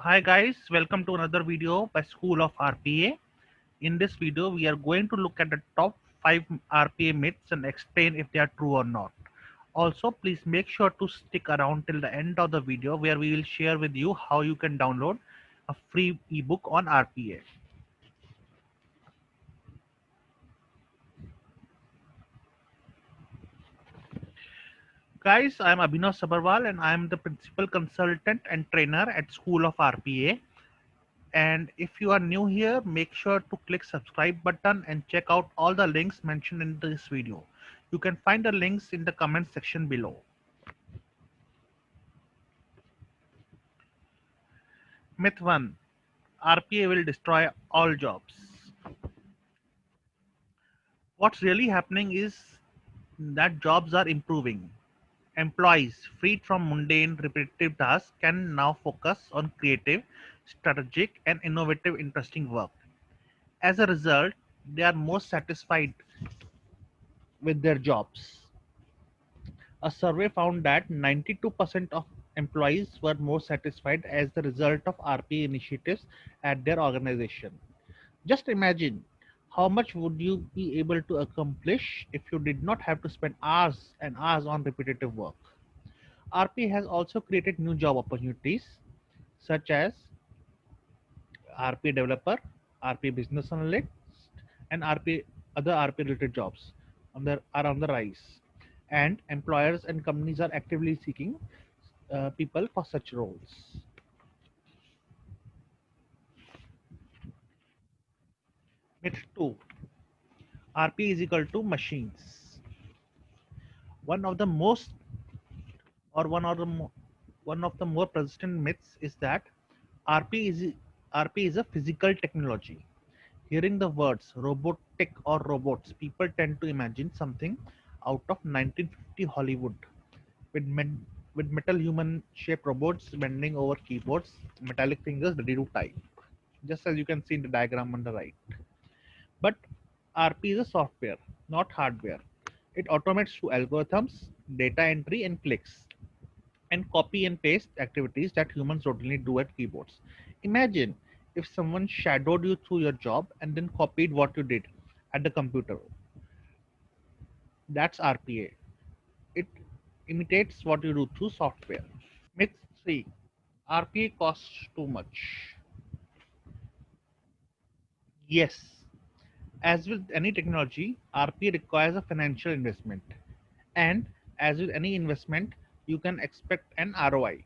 Hi guys, welcome to another video by School of RPA. In this video, we are going to look at the top 5 RPA myths and explain if they are true or not. Also, please make sure to stick around till the end of the video where we will share with you how you can download a free ebook on RPA. Guys, I am Abhinav Sabarwal and I am the principal consultant and trainer at School of RPA. And if you are new here, make sure to click subscribe button and check out all the links mentioned in this video. You can find the links in the comment section below. Myth 1. RPA will destroy all jobs. What's really happening is that jobs are improving. Employees freed from mundane repetitive tasks can now focus on creative, strategic and innovative interesting work. As a result, they are more satisfied with their jobs. A survey found that 92% of employees were more satisfied as the result of RPA initiatives at their organization. Just imagine how much would you be able to accomplish if you did not have to spend hours and hours on repetitive work. RPA has also created new job opportunities such as RPA developer, RPA business analyst, and RPA other RPA related jobs are on the rise. And employers and companies are actively seeking people for such roles. Myth 2. RP is equal to machines. One of the most or one of the more persistent myths is that RP is RP is a physical technology. Hearing the words robotic or robots, people tend to imagine something out of 1950 Hollywood with with metal human shaped robots bending over keyboards, metallic fingers ready to type, just as you can see in the diagram on the right. But RP is a software, not hardware. It automates through algorithms, data entry, and clicks, and copy and paste activities that humans routinely do at keyboards. Imagine if someone shadowed you through your job and then copied what you did at the computer. That's RPA. It imitates what you do through software. Myth 3. RPA costs too much. Yes, as with any technology, RPA requires a financial investment. And as with any investment, you can expect an ROI.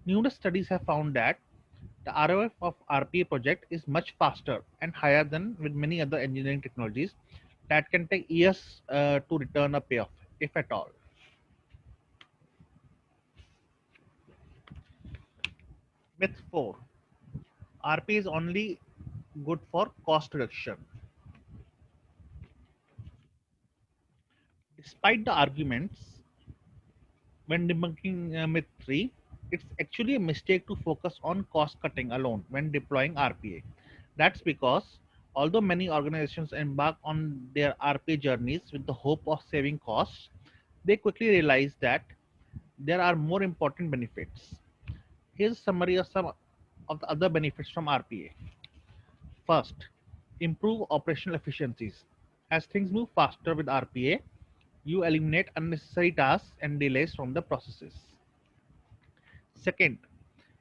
Numerous studies have found that the ROI of RPA project is much faster and higher than with many other engineering technologies that can take years to return a payoff, if at all. Myth 4. RPA is only good for cost reduction. Despite the arguments, when debunking myth 3, it's actually a mistake to focus on cost cutting alone when deploying RPA. That's because although many organizations embark on their RPA journeys with the hope of saving costs, they quickly realize that there are more important benefits. Here's a summary of some of the other benefits from RPA. First, improve operational efficiencies. As things move faster with RPA, you eliminate unnecessary tasks and delays from the processes. Second,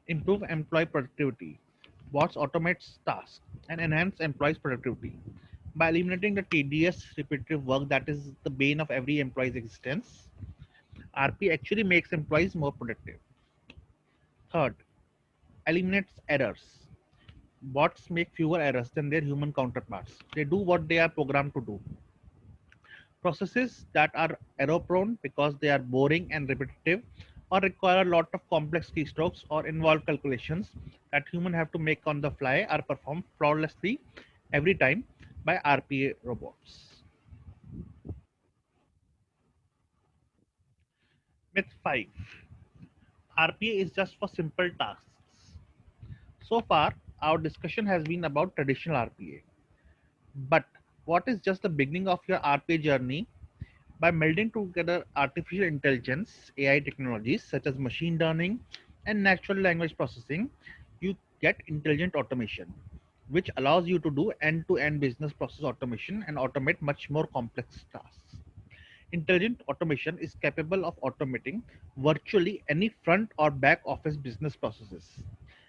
improve employee productivity. Bots automates tasks and enhance employees' productivity. By eliminating the tedious, repetitive work that is the bane of every employee's existence, RP actually makes employees more productive. Third, eliminates errors. Bots make fewer errors than their human counterparts. They do what they are programmed to do. Processes that are error prone because they are boring and repetitive or require a lot of complex keystrokes or involve calculations that humans have to make on the fly are performed flawlessly every time by RPA robots. Myth 5. RPA is just for simple tasks. So far, our discussion has been about traditional RPA. But what is just the beginning of your RPA journey? By melding together artificial intelligence, AI technologies such as machine learning and natural language processing, You get intelligent automation, which allows you to do end-to-end business process automation and automate much more complex tasks. Intelligent automation is capable of automating virtually any front or back office business processes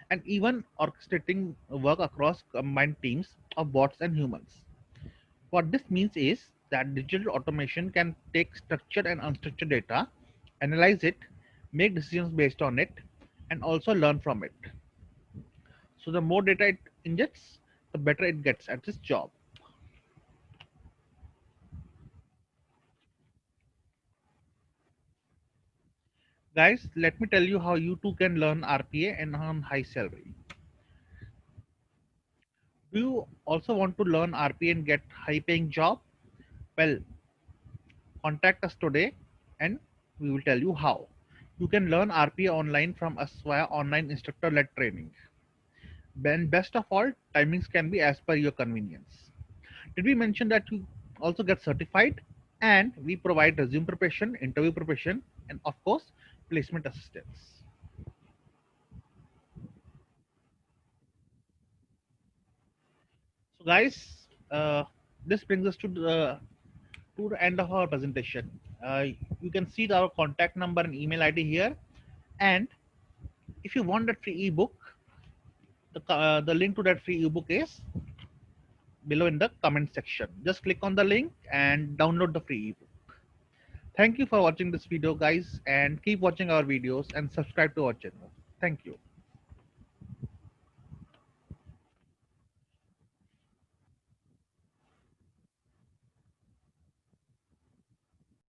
and even orchestrating work across combined teams of bots and humans. What this means is that digital automation can take structured and unstructured data, analyze it, make decisions based on it, and also learn from it. So the more data it injects, the better it gets at its job. Guys, let me tell you how you too can learn RPA and earn high salary. Do you also want to learn RPA and get high paying job? Well, contact us today and we will tell you how. You can learn RPA online from us via online instructor led training. Then best of all, timings can be as per your convenience. Did we mention that you also get certified? And we provide resume preparation, interview preparation, and of course, placement assistance. So, guys, this brings us to the end of our presentation. You can see our contact number and email ID here. And if you want that free ebook, the link to that free ebook is below in the comment section. Just click on the link and download the free ebook. Thank you for watching this video, guys, and keep watching our videos and subscribe to our channel. Thank you.